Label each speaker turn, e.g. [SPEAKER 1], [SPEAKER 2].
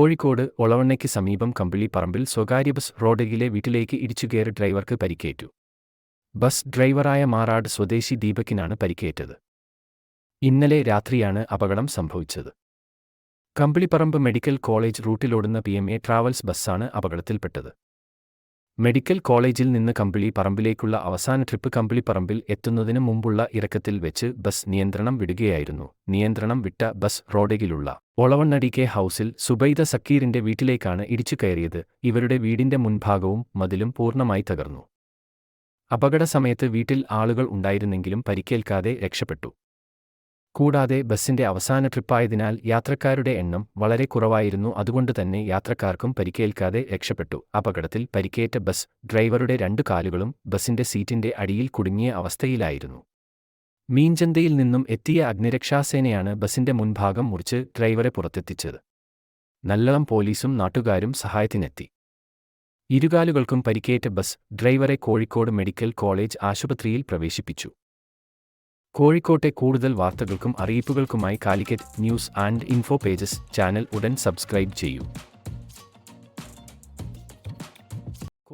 [SPEAKER 1] കോഴിക്കോട് ഒളവണ്ണയ്ക്ക് സമീപം കമ്പിളിപ്പറമ്പിൽ സ്വകാര്യ ബസ് റോഡരികിലെ വീട്ടിലേക്ക് ഇടിച്ചുകയറി ഡ്രൈവർക്ക് പരിക്കേറ്റു. ബസ് ഡ്രൈവറായ മാറാട് സ്വദേശി ദീപകിനാണ് പരിക്കേറ്റത്. ഇന്നലെ രാത്രിയാണ് അപകടം സംഭവിച്ചത്. Kambiliparamba medical college റൂട്ടിലോടുന്ന PMA travels ബസ്സാണ് അപകടത്തിൽപ്പെട്ടത്. മെഡിക്കൽ കോളേജിൽ നിന്ന് കമ്പിളിപ്പറമ്പിലേക്കുള്ള അവസാന ട്രിപ്പ് കമ്പിളിപ്പറമ്പിൽ എത്തുന്നതിന് മുമ്പുള്ള ഇറക്കത്തിൽ വെച്ച് ബസ് നിയന്ത്രണം വിടുകയായിരുന്നു. നിയന്ത്രണം വിട്ട ബസ് റോഡരികിലുള്ള ഒളവണ്ണ DK ഹൗസിൽ സുബൈദ സക്കീറിന്റെ വീട്ടിലേക്കാണ് ഇടിച്ചു കയറിയത്. ഇവരുടെ വീടിന്റെ മുൻഭാഗവും മതിലും പൂർണ്ണമായി തകർന്നു. അപകട സമയത്ത് വീട്ടിൽ ആളുകൾ ഉണ്ടായിരുന്നെങ്കിലും പരിക്കേൽക്കാതെ രക്ഷപ്പെട്ടു. കൂടാതെ ബസിന്റെ അവസാന ട്രിപ്പായതിനാൽ യാത്രക്കാരുടെ എണ്ണം വളരെ കുറവായിരുന്നു. അതുകൊണ്ടുതന്നെ യാത്രക്കാർക്കും പരിക്കേൽക്കാതെ രക്ഷപ്പെട്ടു. അപകടത്തിൽ പരിക്കേറ്റ ബസ് ഡ്രൈവറുടെ 2 കാലുകളും ബസിന്റെ സീറ്റിന്റെ അടിയിൽ കുടുങ്ങിയ അവസ്ഥയിലായിരുന്നു. മീഞ്ചന്തയിൽ നിന്നും എത്തിയ അഗ്നിരക്ഷാസേനയാണ് ബസിന്റെ മുൻഭാഗം മുറിച്ച് ഡ്രൈവറെ പുറത്തെത്തിച്ചത്. നല്ലളം പോലീസും നാട്ടുകാരും സഹായത്തിനെത്തി. ഇരുകാലുകൾക്കും പരിക്കേറ്റ ബസ് ഡ്രൈവറെ കോഴിക്കോട് മെഡിക്കൽ കോളേജ് ആശുപത്രിയിൽ പ്രവേശിപ്പിച്ചു. കോഴിക്കോട്ടെ കൂടുതൽ വാർത്തകൾക്കും അറിയിപ്പുകൾക്കുമായി Calicut news and info pages channel ഉടൻ സബ്സ്ക്രൈബ് ചെയ്യൂ.